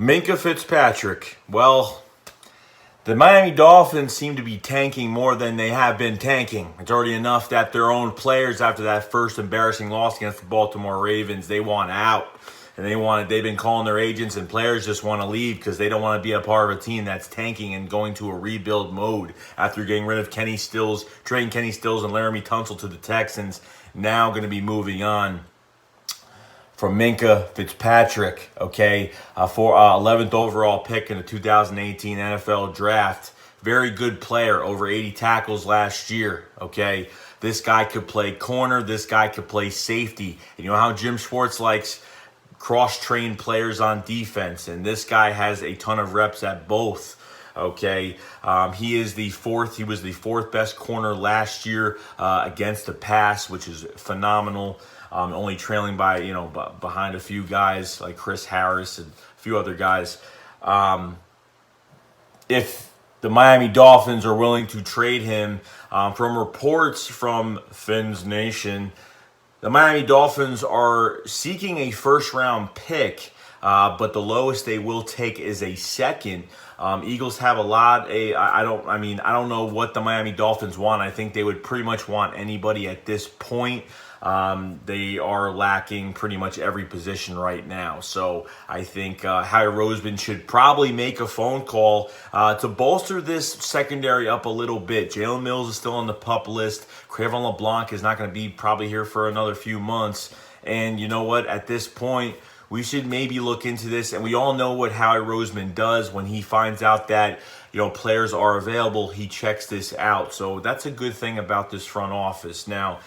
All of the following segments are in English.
Minkah Fitzpatrick. Well, the Miami Dolphins seem to be tanking more than they have been tanking. It's already enough that their own players, after that first embarrassing loss against the Baltimore Ravens, they want out. And they've been calling their agents, and players just want to leave because they don't want to be a part of a team that's tanking and going to a rebuild mode after getting rid of trading Kenny Stills and Laramie Tunsil to the Texans. Now going to be moving on from Minkah Fitzpatrick, okay, for 11th overall pick in the 2018 NFL Draft. Very good player, over 80 tackles last year, okay. This guy could play corner. This guy could play safety. And you know how Jim Schwartz likes cross-trained players on defense, and this guy has a ton of reps at both. Okay, he was the fourth best corner last year against the pass, which is phenomenal. Only trailing by behind a few guys like Chris Harris and a few other guys. If the Miami Dolphins are willing to trade him, from reports from Fins Nation, the Miami Dolphins are seeking a first-round pick, but the lowest they will take is a second. Eagles have a lot. I don't know what the Miami Dolphins want. I think they would pretty much want anybody at this point. They are lacking pretty much every position right now. So I think Howie Roseman should probably make a phone call to bolster this secondary up a little bit. Jalen Mills is still on the PUP list. Cravon LeBlanc is not going to be probably here for another few months. And you know what? At this point, we should maybe look into this. And we all know what Howie Roseman does when he finds out that players are available. He checks this out. So that's a good thing about this front office. Now,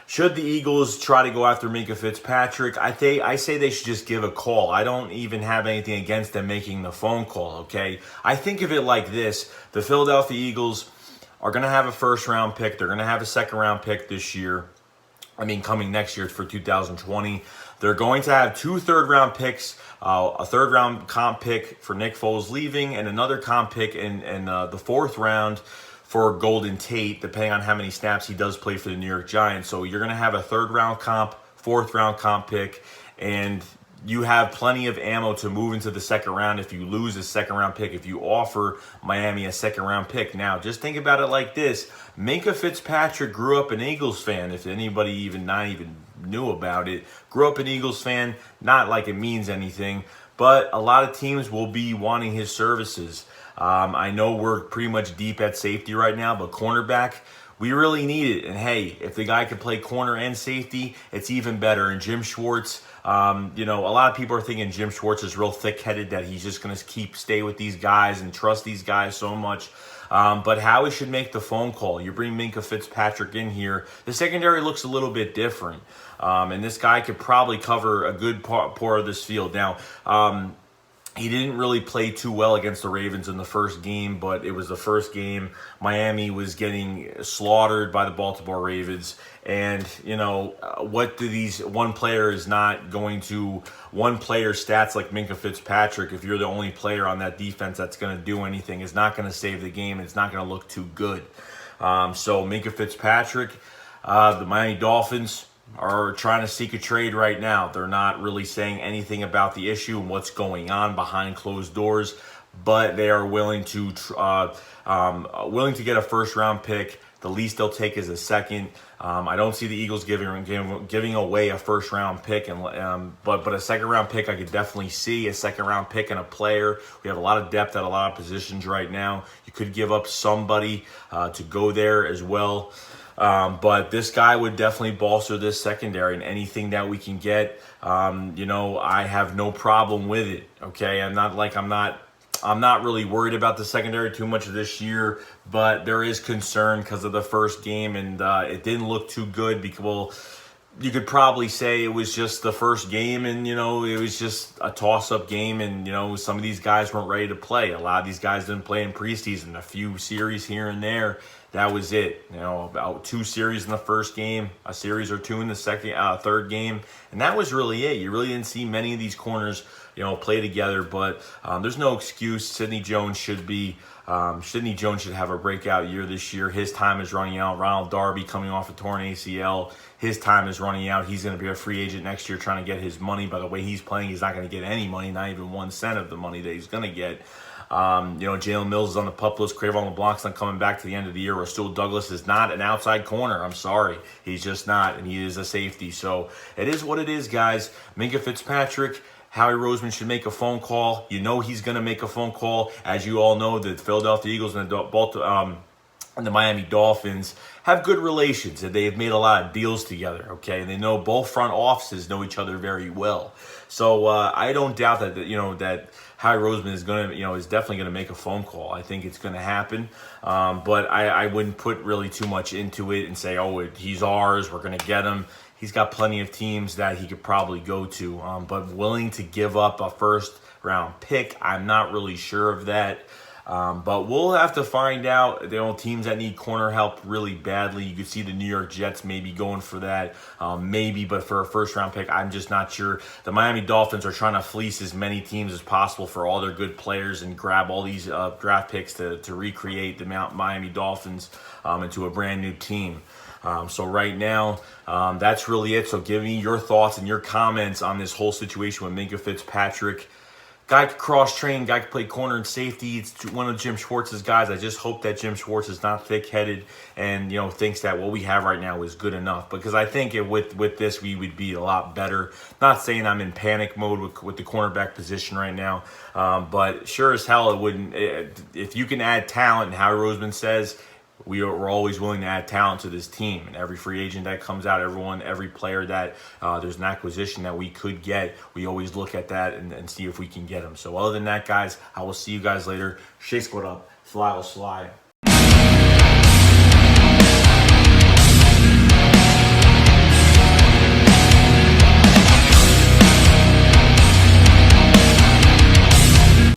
should the Eagles try to go after Minkah Fitzpatrick, I say they should just give a call. I don't even have anything against them making the phone call, okay? I think of it like this. The Philadelphia Eagles are going to have a first-round pick. They're going to have a second-round pick this year. Coming next year for 2020. They're going to have 2 third-round picks, a third-round comp pick for Nick Foles leaving, and another comp pick in the 4th round for Golden Tate, depending on how many snaps he does play for the New York Giants. So you're going to have a 3rd-round comp, 4th-round comp pick, and you have plenty of ammo to move into the 2nd round if you lose a 2nd-round pick, if you offer Miami a 2nd-round pick. Now, just think about it like this. Minkah Fitzpatrick grew up an Eagles fan, if anybody not even knew about it. Grew up an Eagles fan, not like it means anything, but a lot of teams will be wanting his services. I know we're pretty much deep at safety right now, but cornerback, we really need it. And hey, if the guy can play corner and safety, it's even better. And Jim Schwartz, a lot of people are thinking Jim Schwartz is real thick-headed, that he's just going to stay with these guys and trust these guys so much. But Howie should make the phone call. You bring Minkah Fitzpatrick in here. The secondary looks a little bit different. And this guy could probably cover a good part of this field. Now, he didn't really play too well against the Ravens in the first game, but it was the first game. Miami was getting slaughtered by the Baltimore Ravens. And, what do these one player stats like Minkah Fitzpatrick, if you're the only player on that defense that's going to do anything, is not going to save the game. It's not going to look too good. So Minkah Fitzpatrick, the Miami Dolphins are trying to seek a trade right now. They're not really saying anything about the issue and what's going on behind closed doors, but they are willing to get a first-round pick. The least they'll take is a second. I don't see the Eagles giving away a first-round pick, but a second-round pick I could definitely see. A second-round pick and a player. We have a lot of depth at a lot of positions right now. You could give up somebody to go there as well. But this guy would definitely bolster this secondary, and anything that we can get, I have no problem with it. Okay, I'm not really worried about the secondary too much this year, but there is concern because of the first game, and it didn't look too good. You could probably say it was just the first game, and it was just a toss-up game, and some of these guys weren't ready to play. A lot of these guys didn't play in preseason, a few series here and there. that was it. You know, about 2 series in the first game, a series or 2 in the third game, and that was really it. You really didn't see many of these corners, you know, play together. But there's no excuse. Sidney Jones should have a breakout year this year. His time is running out. Ronald Darby coming off a torn ACL. His time is running out. He's going to be a free agent next year trying to get his money. By the way he's playing, he's not going to get any money, not even 1 cent of the money that he's going to get. You know, Jalen Mills is on the pup list. Cravon LeBlanc's not coming back to the end of the year. Rasul Douglas is not an outside corner. I'm sorry. He's just not, and he is a safety. So it is what it is, guys. Minkah Fitzpatrick, Howie Roseman should make a phone call. You know he's going to make a phone call. As you all know, the Philadelphia Eagles and the Miami Dolphins have good relations, and they have made a lot of deals together, okay? And they know both front offices know each other very well. So I don't doubt that Howie Roseman is definitely going to make a phone call. I think it's going to happen, but I wouldn't put really too much into it and say, oh, he's ours, we're going to get him. He's got plenty of teams that he could probably go to, but willing to give up a first-round pick, I'm not really sure of that. But we'll have to find out. You know, teams that need corner help really badly. You could see the New York Jets maybe going for that, maybe, but for a first-round pick, I'm just not sure. The Miami Dolphins are trying to fleece as many teams as possible for all their good players and grab all these draft picks to recreate the Miami Dolphins into a brand new team. So right now, that's really it. So give me your thoughts and your comments on this whole situation with Minkah Fitzpatrick. Guy could cross-train, guy could play corner and safety. It's one of Jim Schwartz's guys. I just hope that Jim Schwartz is not thick-headed and, you know, thinks that what we have right now is good enough. Because I think with this, we would be a lot better. Not saying I'm in panic mode with the cornerback position right now, but sure as hell it wouldn't. If you can add talent, and Howie Roseman says, we're always willing to add talent to this team. And every free agent that comes out, every player that there's an acquisition that we could get, we always look at that and see if we can get them. So other than that, guys, I will see you guys later. Shake what up. Fly will slide.